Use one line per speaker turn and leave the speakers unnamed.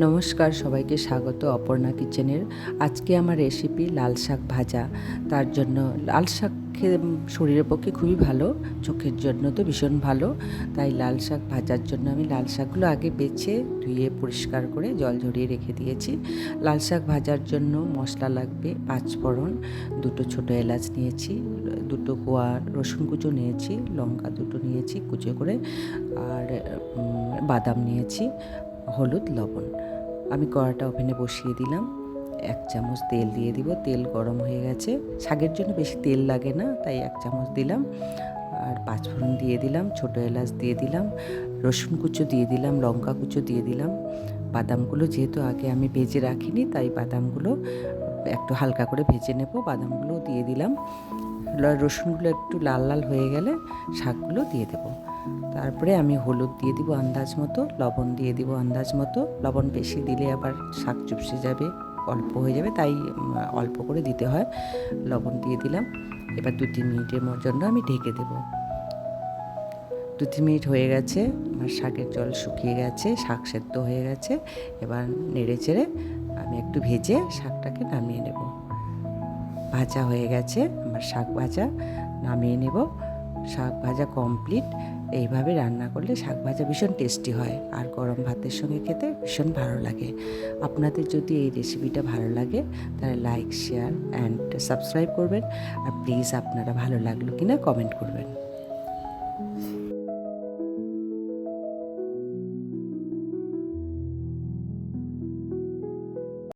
নমস্কার, সবাইকে স্বাগত অপর্ণা কিচেনের। আজকে আমার রেসিপি লাল শাক ভাজা। তার জন্য লাল শাক খেয়ে শরীরের পক্ষে খুবই ভালো, চোখের জন্য তো ভীষণ ভালো। তাই লাল শাক ভাজার জন্য আমি লাল শাকগুলো আগে বেছে ধুয়ে পরিষ্কার করে জল ঝরিয়ে রেখে দিয়েছি। লাল শাক ভাজার জন্য মশলা লাগবে 5 ফোড়ন, 2টো ছোটো এলাচ নিয়েছি, 2টো কোয়া রসুন কুচো নিয়েছি, লঙ্কা 2টো নিয়েছি কুচো করে, আর বাদাম নিয়েছি, হলুদ, লবণ। আমি কড়াটা ওভেনে বসিয়ে দিলাম। 1 চামচ তেল দিয়ে দিব। তেল গরম হয়ে গেছে। শাকের জন্য বেশি তেল লাগে না, তাই 1 চামচ দিলাম। আর 5 ফোড়ন দিয়ে দিলাম, ছোটো এলাচ দিয়ে দিলাম, রসুন কুচো দিয়ে দিলাম, লঙ্কা কুচো দিয়ে দিলাম। বাদামগুলো যেহেতু আগে আমি ভেজে রাখিনি, তাই বাদামগুলো একটু হালকা করে ভেজে নেব। বাদামগুলো দিয়ে দিলাম। রসুনগুলো একটু লাল লাল হয়ে গেলে শাকগুলো দিয়ে দেব। তারপরে আমি হলুদ দিয়ে দিব আন্দাজ মতো, লবণ দিয়ে দিব আন্দাজ মতো। লবণ বেশি দিলে আবার শাক চুপসে যাবে, অল্প হয়ে যাবে, তাই অল্প করে দিতে হয়। লবণ দিয়ে দিলাম। এবার 2-3 মিনিটের জন্য আমি ঢেকে দেব। 2-3 মিনিট হয়ে গেছে, আমার শাকের জল শুকিয়ে গেছে, শাক সেদ্ধ হয়ে গেছে। এবার নেড়ে চেড়ে আমি একটু ভেজে শাকটাকে নামিয়ে নেব। ভাজা হয়ে গেছে আমার শাক ভাজা, নামিয়ে নেব। শাক ভাজা কমপ্লিট। এইভাবে রান্না করলে শাক ভাজা ভীষণ টেস্টি হয়, আর গরম ভাতের সঙ্গে খেতে ভীষণ ভালো লাগে। আপনাদের যদি এই রেসিপিটা ভালো লাগে তাহলে লাইক, শেয়ার অ্যান্ড সাবস্ক্রাইব করবেন। আর প্লিজ আপনারা ভালো লাগলো কিনা কমেন্ট করবেন।